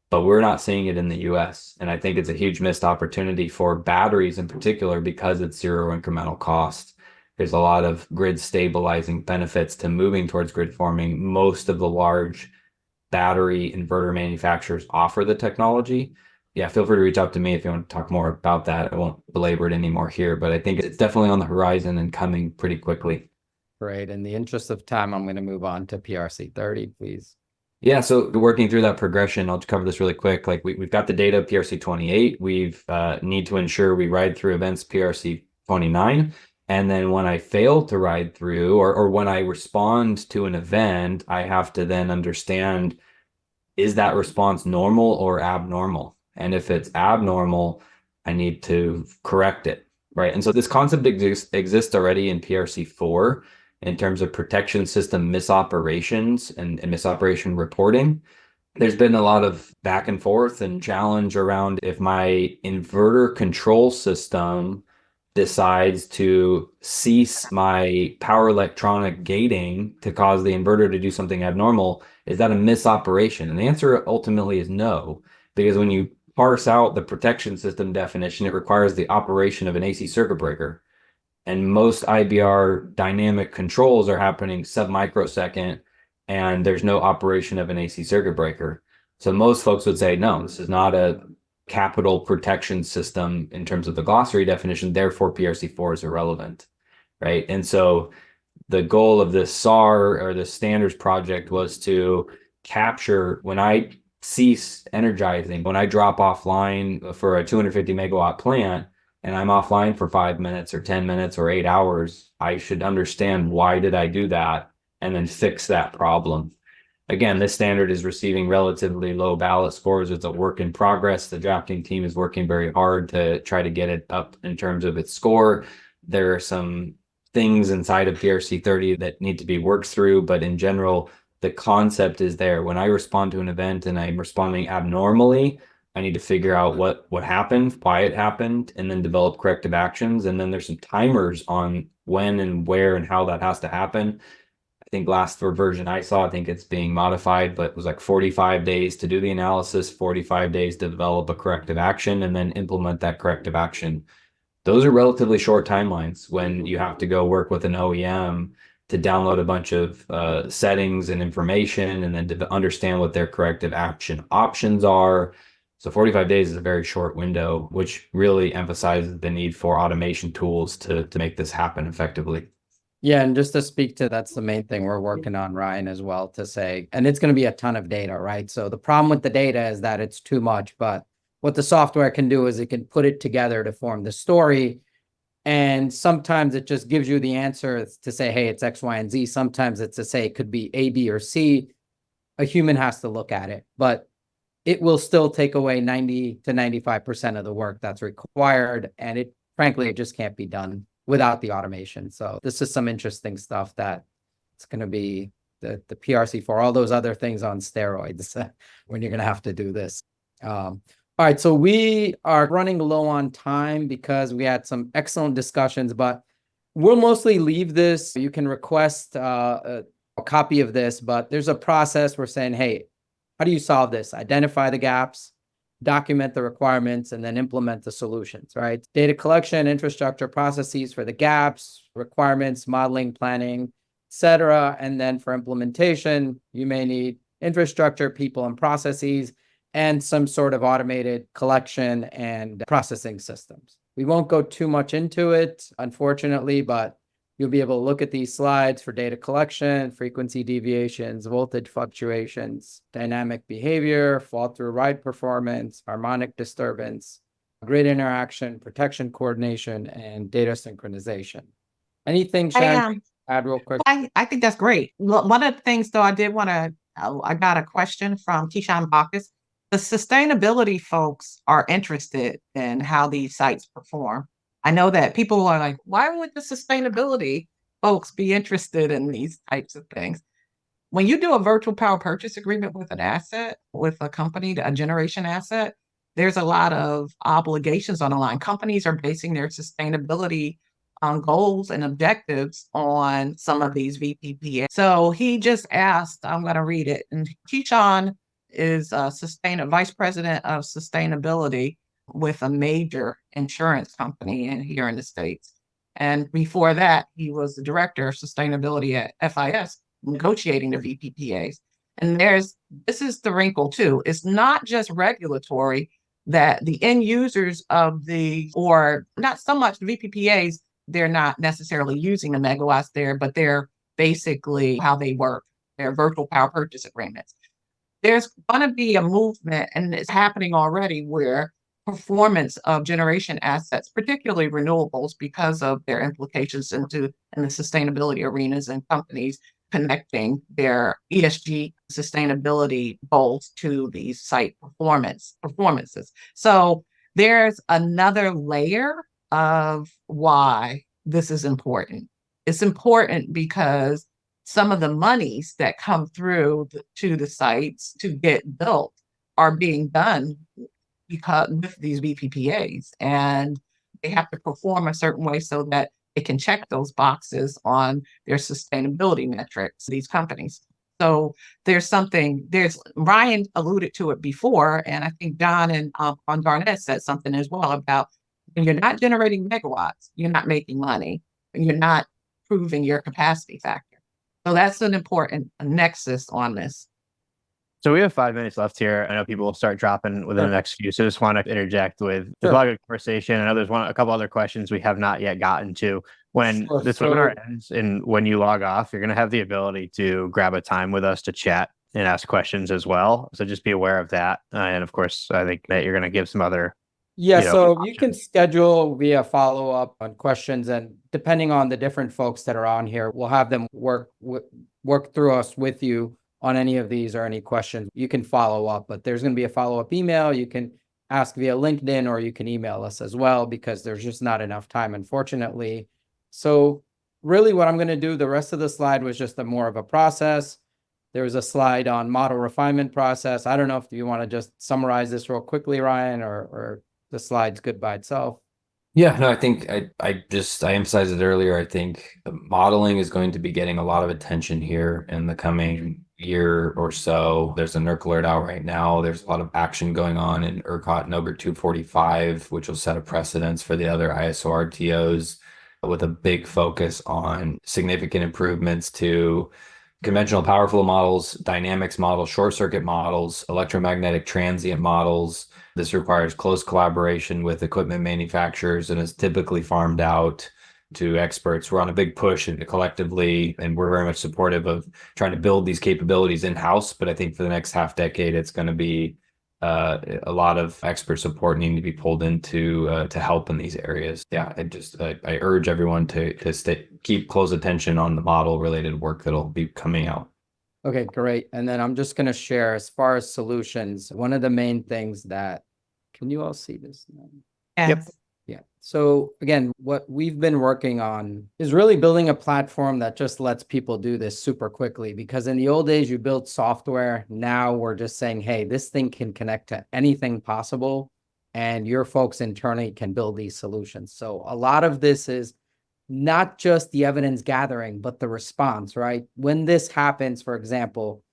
But we're not seeing it in the US. And I think it's a huge missed opportunity for batteries in particular because it's zero incremental cost. There's a lot of grid stabilizing benefits to moving towards grid forming. Most of the large battery inverter manufacturers offer the technology. Yeah, feel free to reach out to me if you want to talk more about that. I won't belabor it anymore here, but I think it's definitely on the horizon and coming pretty quickly. Great. In the interest of time, I'm going to move on to PRC 30, please. Yeah, so working through that progression, I'll just cover this really quick. Like we've got the data PRC 28. We've need to ensure we ride through events PRC 29. And then when I fail to ride through or when I respond to an event, I have to then understand, is that response normal or abnormal? And if it's abnormal, I need to correct it, right? And so this concept exists already in PRC 4 in terms of protection system misoperations and misoperation reporting. There's been a lot of back and forth and challenge around if my inverter control system decides to cease my power electronic gating to cause the inverter to do something abnormal, is that a misoperation? And the answer ultimately is no, because when you parse out the protection system definition, it requires the operation of an AC circuit breaker. And most IBR dynamic controls are happening sub-microsecond, and there's no operation of an AC circuit breaker. So most folks would say, no, this is not a capital protection system in terms of the glossary definition, therefore PRC4 is irrelevant, right? And so the goal of this SAR or the standards project was to capture when I cease energizing, when I drop offline for a 250 megawatt plant and I'm offline for 5 minutes or 10 minutes or 8 hours, I should understand why did I do that and then fix that problem. Again, this standard is receiving relatively low ballot scores. It's a work in progress. The drafting team is working very hard to try to get it up in terms of its score. There are some things inside of PRC 30 that need to be worked through, but in general, the concept is there. When I respond to an event and I'm responding abnormally, I need to figure out what happened, why it happened, and then develop corrective actions. And then there's some timers on when and where and how that has to happen. I think last version I saw, I think it's being modified, but it was like 45 days to do the analysis, 45 days to develop a corrective action, and then implement that corrective action. Those are relatively short timelines when you have to go work with an OEM to download a bunch of settings and information and then to understand what their corrective action options are. So 45 days is a very short window, which really emphasizes the need for automation tools to make this happen effectively. Yeah, and just to speak to, that's the main thing we're working on, Ryan, as well, to say, and it's going to be a ton of data, right? So the problem with the data is that it's too much, but what the software can do is it can put it together to form the story. And sometimes it just gives you the answer to say, hey, it's X, Y, and Z. Sometimes it's to say it could be A, B, or C. A human has to look at it, but it will still take away 90 to 95% of the work that's required. And it, frankly, it just can't be done without the automation. So this is some interesting stuff that it's going to be the PRC for all those other things on steroids when you're going to have to do this. All right, so we are running low on time because we had some excellent discussions, but we'll mostly leave this. You can request a copy of this, but there's a process. We're saying, hey, how do you solve this? Identify the gaps, document the requirements, and then implement the solutions, right? Data collection, infrastructure, processes for the gaps, requirements, modeling, planning, etc. And then for implementation, you may need infrastructure, people, and processes, and some sort of automated collection and processing systems. We won't go too much into it, unfortunately, but you'll be able to look at these slides for data collection, frequency deviations, voltage fluctuations, dynamic behavior, fault through ride performance, harmonic disturbance, grid interaction, protection coordination, and data synchronization. Anything, Sharon, add real quick? I think that's great. One of the things, though, I got a question from Keyshawn Bacchus. The sustainability folks are interested in how these sites perform. I know that people are like, why would the sustainability folks be interested in these types of things? When you do a virtual power purchase agreement with an asset, with a company, a generation asset, there's a lot of obligations on the line. Companies are basing their sustainability goals and objectives on some of these VPPA. So he just asked, I'm going to read it. And Keyshawn is vice president of sustainability with a major insurance company here in the States. And before that, he was the director of sustainability at FIS, negotiating the VPPAs. And this is the wrinkle too. It's not just regulatory, that the end users or not so much the VPPAs, they're not necessarily using the megawatts there, but they're basically how they work. They're virtual power purchase agreements. There's going to be a movement, and it's happening already, where performance of generation assets, particularly renewables, because of their implications in the sustainability arenas and companies connecting their ESG sustainability goals to these site performances. So there's another layer of why this is important. It's important because some of the monies that come through to the sites to get built are being done because with these VPPAs, and they have to perform a certain way so that they can check those boxes on their sustainability metrics, these companies. So Ryan alluded to it before, and I think John and Darnett said something as well about when you're not generating megawatts, you're not making money, and you're not proving your capacity factor. So that's an important nexus on this. So we have 5 minutes left here. I know people will start dropping within the next few. So just want to interject with there's a lot of conversation. I know there's a couple other questions we have not yet gotten to. When this webinar ends and when you log off, you're going to have the ability to grab a time with us to chat and ask questions as well. So just be aware of that. And of course, I think that you're going to give some other. So you can schedule via follow-up on questions, and depending on the different folks that are on here, we'll have them work through us with you on any of these or any questions. You can follow up, but there's going to be a follow-up email. You can ask via LinkedIn, or you can email us as well, because there's just not enough time, unfortunately. So really what I'm going to do, the rest of the slide was just more of a process. There was a slide on model refinement process. I don't know if you want to just summarize this real quickly, Ryan, or the slide's good by itself. Yeah, no, I think I emphasized it earlier. I think modeling is going to be getting a lot of attention here in the coming year or so. There's a NERC alert out right now. There's a lot of action going on in ERCOT NOGR 245, which will set a precedence for the other ISO RTOs, with a big focus on significant improvements to conventional power flow models, dynamics models, short circuit models, electromagnetic transient models. This requires close collaboration with equipment manufacturers and is typically farmed out to experts. We're on a big push collectively, and we're very much supportive of trying to build these capabilities in-house. But I think for the next half decade, it's going to be a lot of expert support needing to be pulled into to help in these areas. Yeah, I urge everyone to keep close attention on the model related work that'll be coming out. Okay, great. And then I'm just going to share, as far as solutions, one of the main things that, can you all see this? Yes. Yep. Yeah. So again, what we've been working on is really building a platform that just lets people do this super quickly. Because in the old days, you built software. Now we're just saying, hey, this thing can connect to anything possible, and your folks internally can build these solutions. So a lot of this is not just the evidence gathering, but the response, right? When this happens, for example,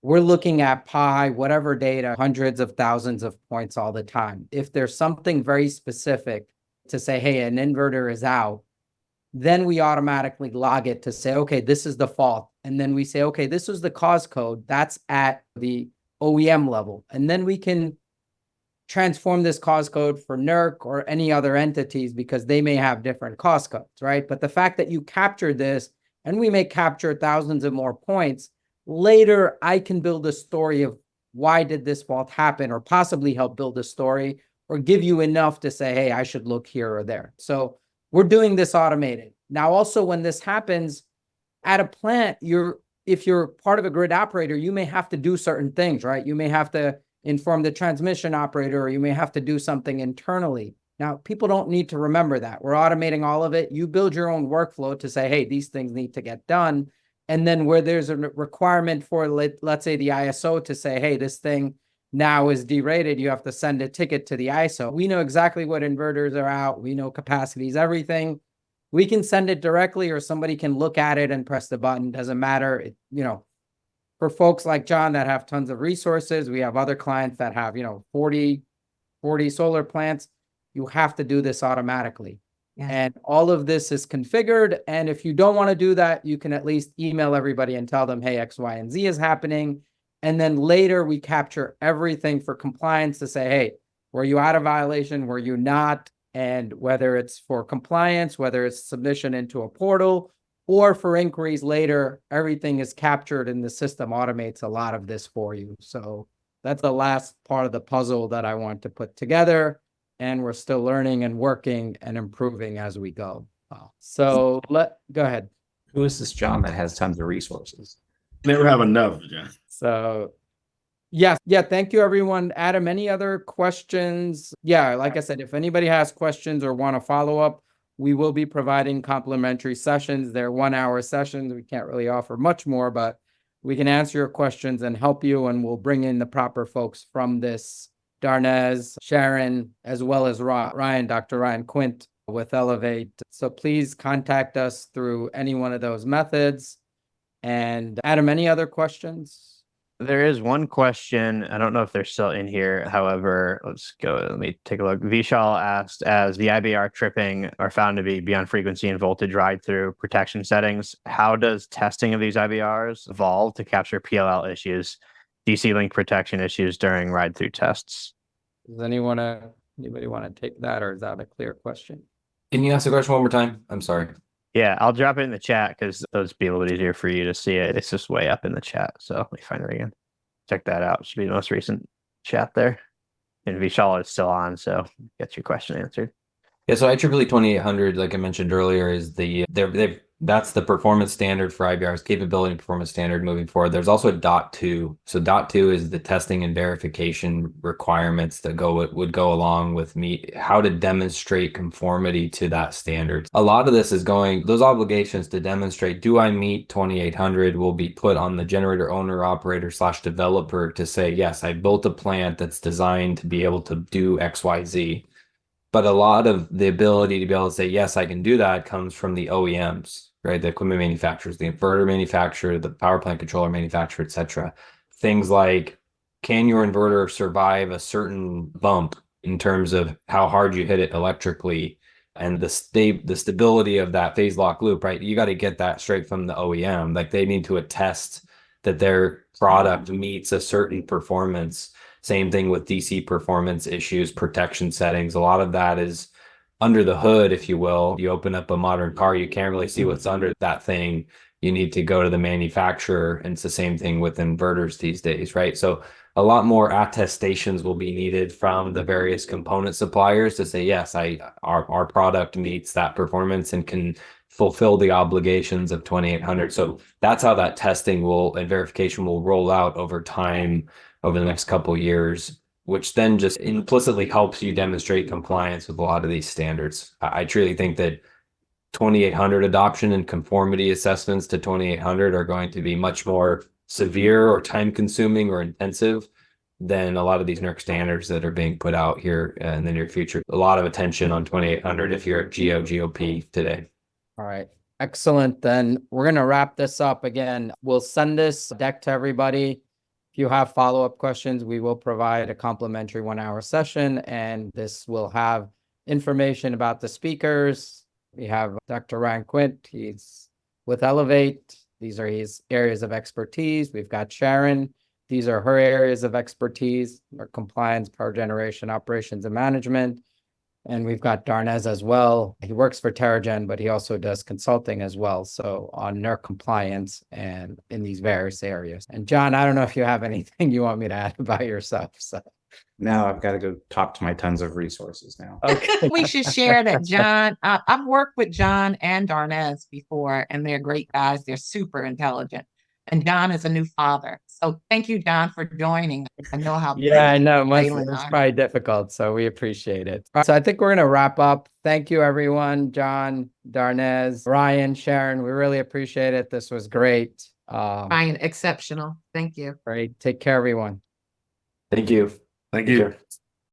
we're looking at pi, whatever data, hundreds of thousands of points all the time. If there's something very specific to say, hey, an inverter is out, then we automatically log it to say, okay, this is the fault. And then we say, okay, this was the cause code. That's at the OEM level. And then we can transform this cause code for NERC or any other entities because they may have different cause codes, right? But the fact that you captured this, and we may capture thousands of more points, later I can build a story of why did this fault happen, or possibly help build a story, or give you enough to say, hey, I should look here or there. So we're doing this automated. Now, also when this happens at a plant, if you're part of a grid operator, you may have to do certain things, right? You may have to inform the transmission operator, or you may have to do something internally. Now, people don't need to remember that. We're automating all of it. You build your own workflow to say, hey, these things need to get done. And then where there's a requirement for, let's say, the ISO to say, hey, this thing now is derated, you have to send a ticket to the ISO. We know exactly what inverters are out. We know capacities, everything. We can send it directly, or somebody can look at it and press the button. Doesn't matter. For folks like John that have tons of resources, we have other clients that have, 40 solar plants. You have to do this automatically. Yeah. And all of this is configured. And if you don't want to do that, you can at least email everybody and tell them, hey, X, Y, and Z is happening. And then later we capture everything for compliance to say, hey, were you out of violation? Were you not? And whether it's for compliance, whether it's submission into a portal, or for inquiries later, everything is captured and the system automates a lot of this for you. So that's the last part of the puzzle that I want to put together. And we're still learning and working and improving as we go. So go ahead. Who is this John that has tons of resources? Never have enough, John. So yeah, thank you, everyone. Adam, any other questions? Yeah, like I said, if anybody has questions or want to follow up, we will be providing complimentary sessions. They're 1-hour sessions. We can't really offer much more, but we can answer your questions and help you, and we'll bring in the proper folks from this, Darnez, Sharon, as well as Ryan, Dr. Ryan Quint with Elevate. So please contact us through any one of those methods. And Adam, any other questions? There is one question. I don't know if they're still in here. However, let's go. Let me take a look. Vishal asked, as the IBR tripping are found to be beyond frequency and voltage ride-through protection settings, how does testing of these IBRs evolve to capture PLL issues, DC link protection issues during ride-through tests? Does anybody want to take that, or is that a clear question? Can you ask the question one more time? I'm sorry. Yeah, I'll drop it in the chat because it'll just be a little easier for you to see it. It's just way up in the chat. So let me find it again. Check that out. It should be the most recent chat there. And Vishal is still on, so get your question answered. Yeah, so IEEE 2800, like I mentioned earlier, is that's the performance standard for IBR's capability and performance standard moving forward. There's also DOT2. So DOT2 is the testing and verification requirements that would go along with how to demonstrate conformity to that standard. A lot of this is those obligations to demonstrate, do I meet 2800, will be put on the generator owner, operator / developer to say, yes, I built a plant that's designed to be able to do X, Y, Z. But a lot of the ability to be able to say, yes, I can do that comes from the OEMs, right? The equipment manufacturers, the inverter manufacturer, the power plant controller manufacturer, etc. Things like, can your inverter survive a certain bump in terms of how hard you hit it electrically and the stability of that phase lock loop, right? You got to get that straight from the OEM. Like, they need to attest that their product meets a certain performance. Same thing with DC performance issues, protection settings. A lot of that is under the hood, if you will. You open up a modern car, you can't really see what's under that thing. You need to go to the manufacturer, and it's the same thing with inverters these days, right? So a lot more attestations will be needed from the various component suppliers to say, yes, our product meets that performance and can fulfill the obligations of 2800. So that's how that testing and verification will roll out over time, over the next couple of years, which then just implicitly helps you demonstrate compliance with a lot of these standards. I truly think that 2800 adoption and conformity assessments to 2800 are going to be much more severe or time consuming or intensive than a lot of these NERC standards that are being put out here in the near future. A lot of attention on 2800 if you're at GOP today. All right. Excellent. Then we're going to wrap this up again. We'll send this deck to everybody. If you have follow-up questions, we will provide a complimentary 1-hour session, and this will have information about the speakers. We have Dr. Ryan Quint. He's with Elevate. These are his areas of expertise. We've got Sharon. These are her areas of expertise, or compliance, power generation, operations, and management. And we've got Darnez as well. He works for TerraGen, but he also does consulting as well. So on NERC compliance and in these various areas. And John, I don't know if you have anything you want me to add about yourself. So Now I've got to go talk to my tons of resources now. okay. We should share that John, I've worked with John and Darnez before, and they're great guys. They're super intelligent. And John is a new father. So thank you, John, for joining. I know how Yeah, I know. Waylon It's are. probably difficult, so we appreciate it. So I think we're going to wrap up. Thank you, everyone. John, Darnez, Ryan, Sharon, we really appreciate it. This was great. Ryan, exceptional. Thank you. Great. Take care, everyone. Thank you. Thank Take you. care.